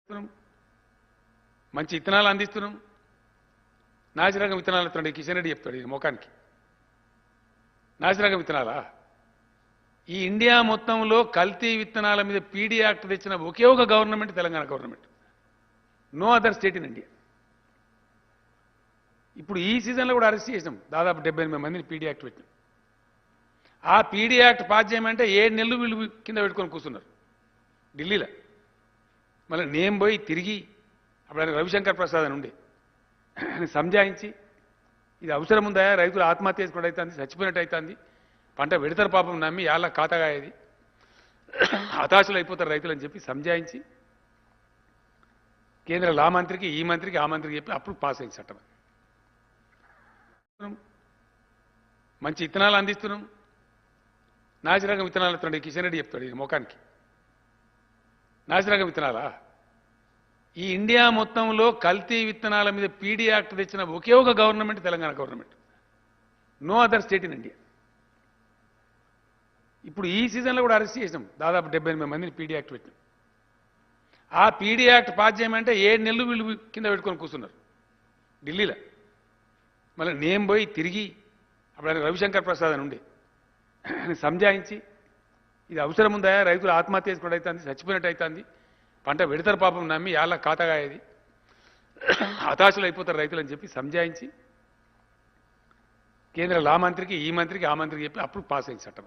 మంచి విత్తనాలు అందిస్తున్నాం. నాసిరకం విత్తనాలు ఇస్తున్నాడు కిషన్ రెడ్డి చెప్తాడు ఈ ముఖానికి. నాసిరకం విత్తనాలా? ఈ ఇండియా మొత్తంలో కల్తీ విత్తనాల మీద పీడీ యాక్ట్ తెచ్చిన ఒకే ఒక government Telangana government. No other state in India. ఇప్పుడు ఈ సీజన్లో కూడా అరెస్ట్ చేసినాం దాదాపు 78 మందిని పీడీ యాక్ట్ పెట్టినాం. ఆ పీడీ యాక్ట్ పాస్ చేయమంటే 7 నెలలు వీళ్ళు కింద పెట్టుకొని కూర్చున్నారు ఢిల్లీలో. మళ్ళీ నేను పోయి తిరిగి అప్పుడు ఆయన రవిశంకర్ ప్రసాద్ అని ఉండే సంజాయించి ఇది అవసరం ఉందా, రైతులు ఆత్మహత్య చేసుకోవడం అవుతుంది, చచ్చిపోయినట్టు అవుతుంది, పంట విడతర పాపం నమ్మి యాళ్ళ ఖాతాగా ఇది హతాశులు అయిపోతారు రైతులు అని చెప్పి సంజాయించి కేంద్ర లా మంత్రికి ఈ మంత్రికి ఆ మంత్రికి చెప్పి అప్పుడు పాస్ అయింది చట్టం. మంచి విత్తనాలు అందిస్తున్నాం. నాసిరకం విత్తనాలు ఇస్తున్నాడు కిషన్ రెడ్డి చెప్తాడు ఈ ముఖానికి. నాసిరకం విత్తనాలా? ఈ ఇండియా మొత్తంలో కల్తీ విత్తనాల మీద పీడీ యాక్ట్ తెచ్చిన ఒకే ఒక government Telangana government. No other state in India. ఇప్పుడు ఈ సీజన్లో కూడా అరెస్ట్ చేసినాం దాదాపు 78 మందిని పీడీ యాక్ట్ పెట్టినాం. ఆ పీడీ యాక్ట్ పాస్ చేయమంటే 7 నెలలు వీళ్ళు కింద పెట్టుకొని కూర్చున్నారు ఢిల్లీలో. మళ్ళీ నేను పోయి తిరిగి అప్పుడు ఆయన రవిశంకర్ ప్రసాద్ అని ఉండే సంజాయించి ఇది అవసరం ఉందా, రైతులు ఆత్మహత్య చేసుకోవడం అవుతుంది, చచ్చిపోయినట్టు అవుతుంది, పంట విడతర పాపం నమ్మి యాళ్ళ ఖాతాగా ఇది హతాశులు అయిపోతారు రైతులు అని చెప్పి సంజాయించి కేంద్ర లా మంత్రికి ఈ మంత్రికి ఆ మంత్రికి చెప్పి అప్పుడు పాస్ అయింది చట్టం.